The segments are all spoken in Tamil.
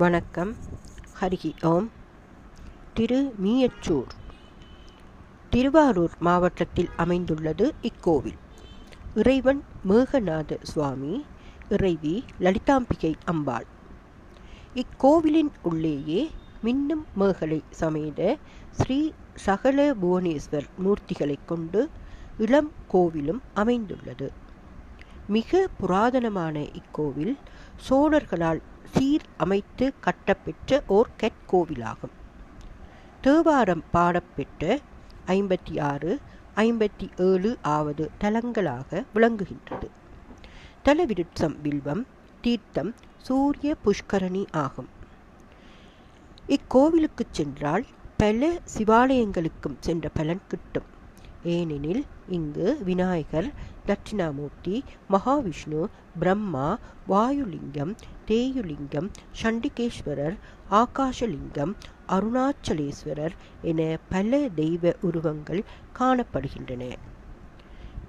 வணக்கம். ஹரிகி ஓம். மீயச்சூர் திருவாரூர் மாவட்டத்தில் அமைந்துள்ளது இக்கோவில். இறைவன் மேகநாத சுவாமி, இறைவி லலிதாம்பிகை அம்பாள். இக்கோவிலின் உள்ளேயே மின்னும் மேகலை சமேத ஸ்ரீ சகல புவனேஸ்வர் மூர்த்திகளை கொண்டு இளம் கோவிலும் அமைந்துள்ளது. மிக புராதனமான இக்கோவில் சோழர்களால் சீர் அமைத்து கட்டப்பெற்ற ஓர் கற்கோவிலாகும். தேவாரம் பாடப்பெற்ற 56, 57 ஆவது தலங்களாக விளங்குகின்றது. தலவிருட்சம் வில்வம், தீர்த்தம் சூரிய புஷ்கரணி ஆகும். இக்கோவிலுக்கு சென்றால் பல சிவாலயங்களுக்கும் சென்ற பலன் கிட்டும். ஏனெனில் இங்கு விநாயகர், தட்சிணாமூர்த்தி, மகாவிஷ்ணு, பிரம்மா, வாயுலிங்கம், தேயுலிங்கம், சண்டிகேஸ்வரர், ஆகாஷலிங்கம், அருணாச்சலேஸ்வரர் என பல தெய்வ உருவங்கள் காணப்படுகின்றன.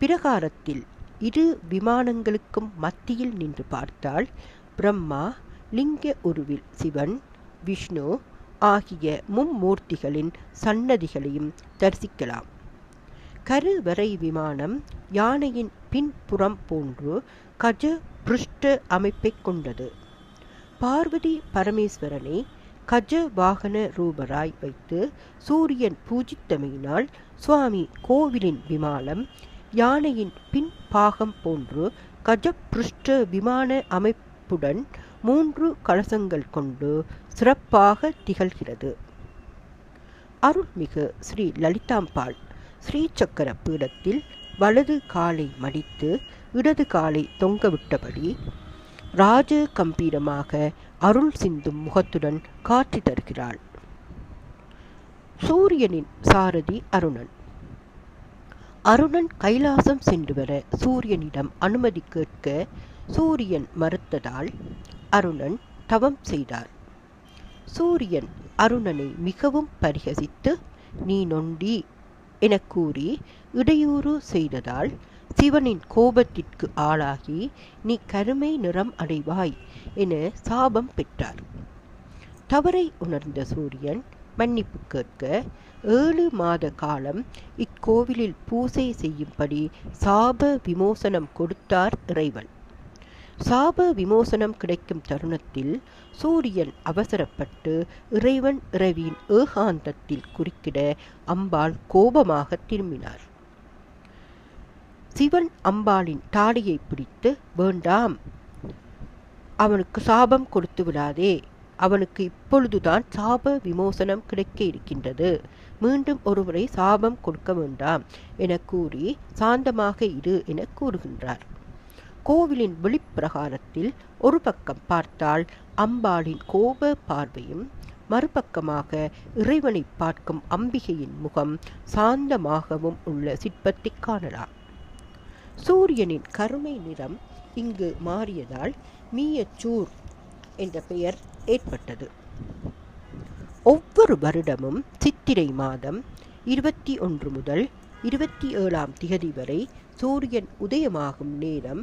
பிரகாரத்தில் இரு விமானங்களுக்கும் மத்தியில் நின்று பார்த்தால் பிரம்மா லிங்க உருவில் சிவன், விஷ்ணு ஆகிய மும்மூர்த்திகளின் சன்னதிகளையும் தரிசிக்கலாம். கருவறை விமானம் யானையின் பின்புறம் போன்று கஜ புருஷ்ட அமைப்பை கொண்டது. பார்வதி பரமேஸ்வரனை கஜ வாகன ரூபராய் வைத்து சூரியன் பூஜித்தமையினால் சுவாமி கோவிலின் விமானம் யானையின் பின்பாகம் போன்று கஜ புருஷ்ட விமான அமைப்புடன் 3 கலசங்கள் கொண்டு சிறப்பாக திகழ்கிறது. அருள்மிகு ஸ்ரீ லலிதாம்பாள் ஸ்ரீ சக்கர பீடத்தில் வலது காலை மடித்து இடது காலை தொங்கவிட்டபடி ராஜ கம்பீரமாக அருள் சிந்தும் முகத்துடன் காட்சி தருகிறாள். சூரியனின் சாரதி அருணன். அருணன் கைலாசம் சென்று வர சூரியனிடம் அனுமதி கேட்க சூரியன் மறுத்ததால் அருணன் தவம் செய்தார். சூரியன் அருணனை மிகவும் பரிகசித்து நீ நொண்டி என கூறி இடையூறு செய்ததால் சிவனின் கோபத்திற்கு ஆளாகி நீ கருமை நிறம் அடைவாய் என சாபம் பெற்றார். தவறை உணர்ந்த சூரியன் மன்னிப்பு கேட்க 7 மாத காலம் இக்கோவிலில் பூசை செய்யும்படி சாப விமோசனம் கொடுத்தார் இறைவன். சாப விமோசனம் கிடைக்கும் தருணத்தில் சூரியன் அவசரப்பட்டு இறைவன் இரவியின் ஏகாந்தத்தில் குறுக்கிட அம்பாள் கோபமாக திரும்பினார். சிவன் அம்பாளின் தாடியை பிடித்து வேண்டாம், அவனுக்கு சாபம் கொடுத்து விடாதே, அவனுக்கு இப்பொழுதுதான் சாப விமோசனம் கிடைக்க இருக்கின்றது, மீண்டும் ஒருமுறை சாபம் கொடுக்க வேண்டாம் என கூறி சாந்தமாக இரு என கூறுகின்றார். கோவிலின் வெளிப்பிரகாரத்தில் ஒரு பக்கம் பார்த்தால் அம்பாளின் கோப பார்வையும், மறுபக்கமாக இறைவனை பார்க்கும் அம்பிகையின் முகம் சாந்தமாகவும் உள்ள சிற்பத்தை காணலாம். சூரியனின் கருமை நிறம் இங்கு மாறியதால் மீயச்சூர் என்ற பெயர் ஏற்பட்டது. ஒவ்வொரு வருடமும் சித்திரை மாதம் 21 முதல் 27ஆம் திகதி வரை சூரியன் உதயமாகும் நேரம்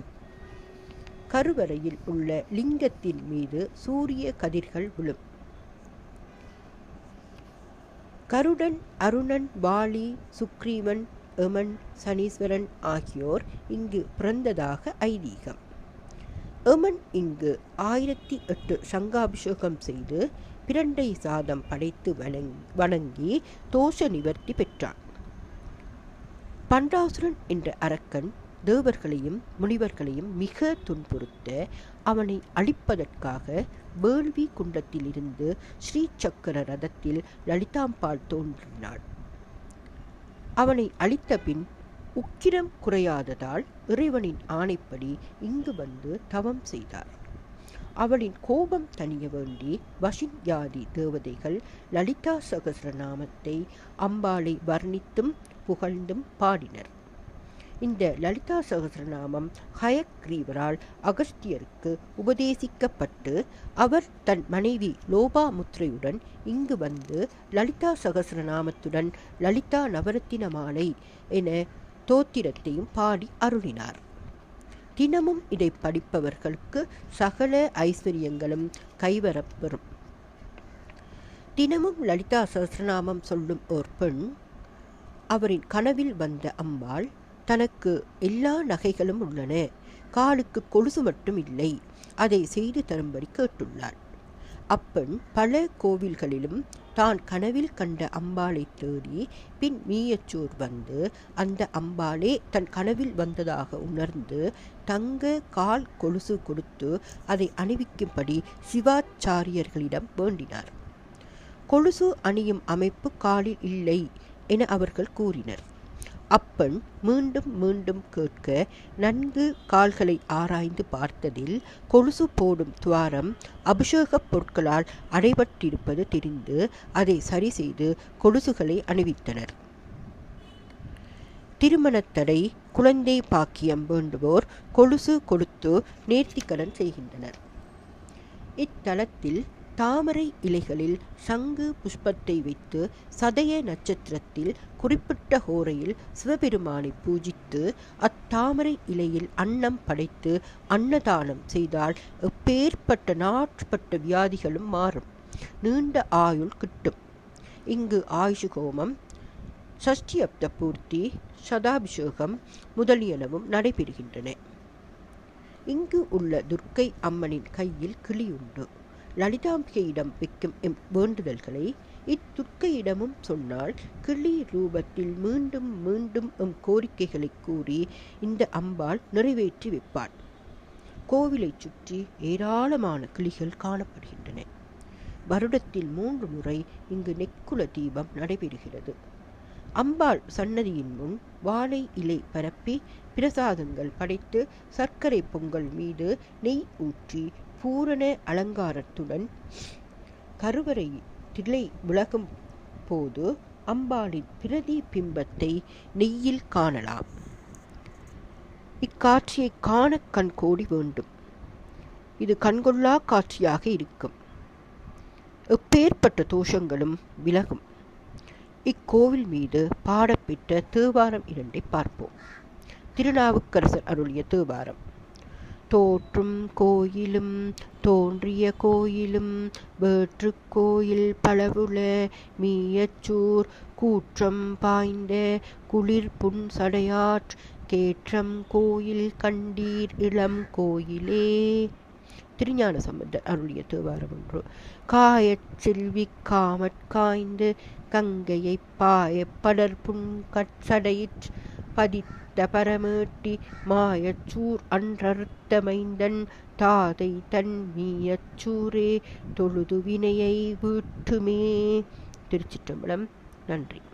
கருவறையில் உள்ள லிங்கத்தின் மீது சூரிய கதிர்கள் விழும். கருடன், அருணன், வாலி, சுக்ரீவன், யமன், சனீஸ்வரன் ஆகியோர் இங்கு பிறந்ததாக ஐதீகம். யமன் இங்கு 1008 சங்காபிஷேகம் செய்து பிரண்டை சாதம் படைத்து வணங்கி தோஷ நிவர்த்தி பெற்றான். பண்டாசுரன் என்ற அரக்கன் தேவர்களையும் முனிவர்களையும் மிக துன்புறுத்த அவனை அழிப்பதற்காக வேள்வி குண்டத்தில் இருந்து ஸ்ரீ சக்கர ரதத்தில் லலிதாம்பாள் தோன்றினாள். அவனை அழித்த பின் உக்கிரம் குறையாததால் இறைவனின் ஆணைப்படி இங்கு வந்து தவம் செய்தார். அவளின் கோபம் தணிய வேண்டி வசின்யாதி தேவதைகள் லலிதா சகஸ்ரநாமத்தை அம்பாளை வர்ணித்தும் புகழ்ந்தும் பாடினர். இந்த லலிதா சகஸ்ரநாமம் ஹயக்ரீவரால் அகஸ்தியருக்கு உபதேசிக்கப்பட்டு அவர் தன் மனைவி லோபாமுத்ரையுடன் இங்கு வந்து லலிதா சகஸ்ரநாமத்துடன் லலிதா நவரத்தின மாலை என தோத்திரத்தையும் பாடி அருளினார். தினமும் இதை படிப்பவர்களுக்கு சகல ஐஸ்வர்யங்களும் கைவரப்பெறும். தினமும் லலிதா சஹஸ்ரநாமம் சொல்லும் ஓர் பெண் அவரின் கனவில் வந்த அம்பாள் தனக்கு எல்லா நகைகளும் உள்ளன, காலுக்கு கொலுசு மட்டும் இல்லை, அதை செய்து தரும்படி கேட்டுள்ளாள். அப்பெண் பல கோவில்களிலும் தான் கனவில் கண்ட அம்பாளை தேடி பின் மீயச்சூர் வந்து அந்த அம்பாளே தன் கனவில் வந்ததாக உணர்ந்து தங்க கால் கொலுசு கொடுத்து அதை அணிவிக்கும்படி சிவாச்சாரியர்களிடம் வேண்டினார். கொலுசு அணியும் அமைப்பு காலில் இல்லை என அவர்கள் கூறினர். அப்பெண் மீண்டும் மீண்டும் கேட்க நன்கு கால்களை ஆராய்ந்து பார்த்ததில் கொலுசு போடும் துவாரம் அபிஷேகப் பொருட்களால் அடைபட்டிருப்பது தெரிந்து அதை சரி செய்து கொலுசுகளை அணிவித்தனர். திருமணத்தடை, குழந்தை பாக்கியம் வேண்டுவோர் கொலுசு கொடுத்து நேர்த்திக்கடன் செய்கின்றனர். இத்தலத்தில் தாமரை இலைகளில் சங்கு புஷ்பத்தை வைத்து சதய நட்சத்திரத்தில் குறிப்பிட்ட ஹோரையில் சிவபெருமானை பூஜித்து அத்தாமரை இலையில் அன்னம் படைத்து அன்னதானம் செய்தால் எப்பேற்பட்ட நாட்பட்ட வியாதிகளும் மாறும், நீண்ட ஆயுள் கிட்டும். இங்கு ஆயுஷ் ஹோமம், சஷ்டி அப்த பூர்த்தி, சதாபிஷேகம் முதலியனவும் நடைபெறுகின்றன. இங்கு உள்ள துர்க்கை அம்மனின் கையில் கிளி உண்டு. லலிதாம்பிகையிடம் வைக்கும் வேண்டுதல்களை இத்துர்க்கையிடமும் சொன்னால் கிளி ரூபத்தில் மீண்டும் மீண்டும் கோரிக்கைகளை கூறி இந்த அம்பாள் நிறைவேற்றி வைப்பாள். கோவிலை சுற்றி ஏராளமான கிளிகள் காணப்படுகின்றன. வருடத்தில் 3 முறை இங்கு நெக்குல தீபம் நடைபெறுகிறது. அம்பாள் சன்னதியின் முன் வாழை இலை பரப்பி பிரசாதங்கள் படைத்து சர்க்கரை பொங்கல் மீது நெய் ஊற்றி பூரண அலங்காரத்துடன் கருவறை திரை விலகும் போது அம்பாளின் பிரதி பிம்பத்தை நெய்யில் காணலாம். இக்காட்சியை காண கண் கோடி வேண்டும். இது கண்கொள்ளா காட்சியாக இருக்கும். எப்பேற்பட்ட தோஷங்களும் விலகும். இக்கோவில் மீது பாடப்பெற்ற தேவாரம் 2 பார்ப்போம். திருநாவுக்கரசர் அருளிய தேவாரம். தோற்றும் கோயிலும் தோன்றிய கோயிலும் வேற்று கோயில் பலவுல மீயச்சூர் கூற்றம் பாய்ந்த குளிர் புன் சடையாற் கேற்றம் கோயில் கண்டீர் இளம் கோயிலே. திருஞான சம்பந்தர் அருளிய தேவாரம் 1. காயச் செல்வி காமற் காய்ந்து கங்கையை பாய படர்புன் கற்சடையிற் பதித்த பரமேட்டி மாயச்சூர் அன்றறுத்த மைந்தன் தாதை தன் மீயச்சூரே தொழுது வினையை வீட்டுமே. திருச்சிற்றம்பலம். நன்றி.